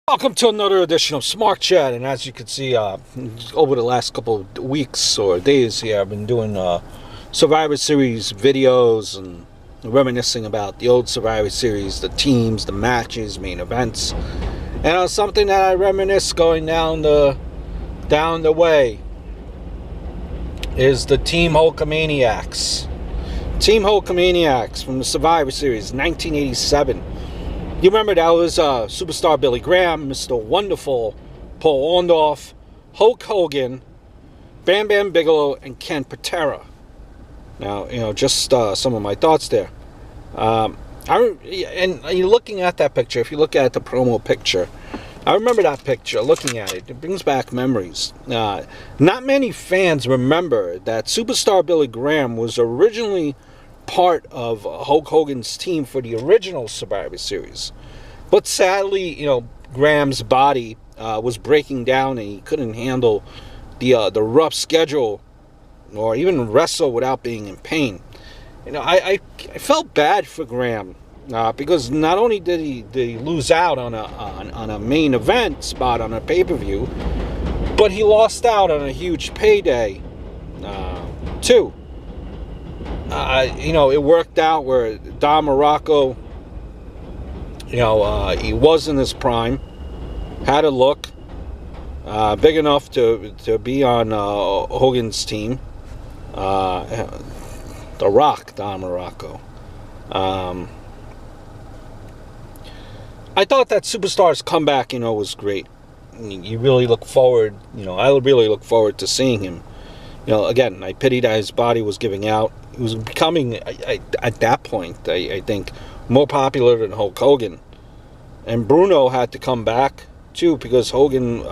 Welcome to another edition of Smart Chat, and as you can see, over the last couple of weeks or days here, I've been doing Survivor Series videos and reminiscing about the old Survivor Series, the teams, the matches, main events, and something that I reminisce going down the way is the Team Hulkamanicas. Team Hulkamanicas from the Survivor Series, 1987. You remember that was Superstar Billy Graham, Mr. Wonderful, Paul Orndorff, Hulk Hogan, Bam Bam Bigelow, and Ken Patera. Now, just some of my thoughts there. And you're looking at that picture. If you look at the promo picture, I remember that picture. Looking at it, it brings back memories. Not many fans remember that Superstar Billy Graham was originally part of Hulk Hogan's team for the original Survivor Series, but sadly, Graham's body was breaking down and he couldn't handle the rough schedule or even wrestle without being in pain. I felt bad for Graham because not only did he lose out on a main event spot on a pay-per-view, but he lost out on a huge payday too. It worked out where Don Morocco, he was in his prime, had a look big enough to be on Hogan's team. The Rock, Don Morocco. I thought that Superstar's comeback, was great. You really look forward, I really look forward to seeing him. Again, I pitied that his body was giving out. He was becoming, at that point, I think, more popular than Hulk Hogan. And Bruno had to come back, too, because Hogan,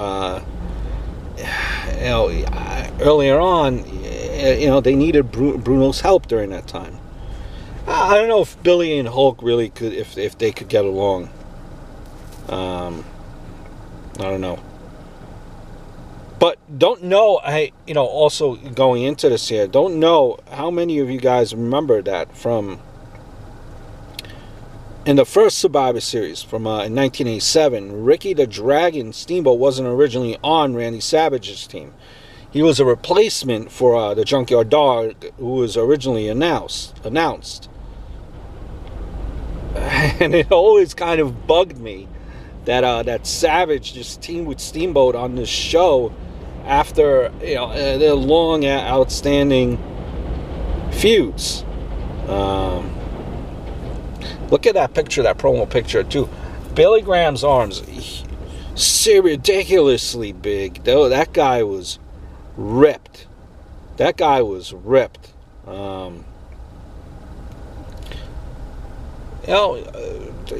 earlier on, they needed Bruno's help during that time. I don't know if Billy and Hulk really could, if they could get along. I don't know. But don't know, also going into this here, don't know how many of you guys remember that from in the first Survivor Series from in 1987. Ricky the Dragon Steamboat wasn't originally on Randy Savage's team. He was a replacement for the Junkyard Dog, who was originally announced. And it always kind of bugged me that Savage just teamed with Steamboat on this show after their long outstanding feuds. Look at that picture, that promo picture too. Billy Graham's arms, ridiculously big. Though that guy was ripped.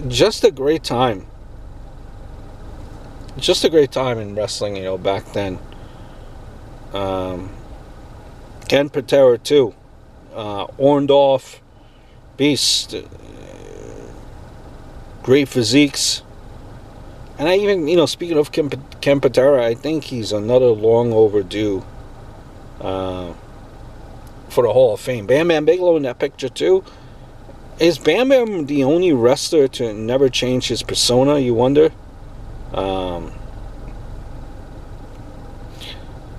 Just a great time. Just a great time in wrestling, back then. Ken Patera too, Orndorff, beast, great physiques, and I even, speaking of Ken Patera, I think he's another long overdue for the Hall of Fame. Bam Bam Bigelow in that picture too. Is Bam Bam the only wrestler to never change his persona, you wonder?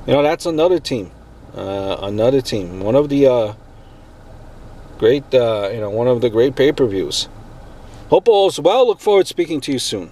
That's another team. One of the great, one of the great pay-per-views. Hope all's well. Look forward to speaking to you soon.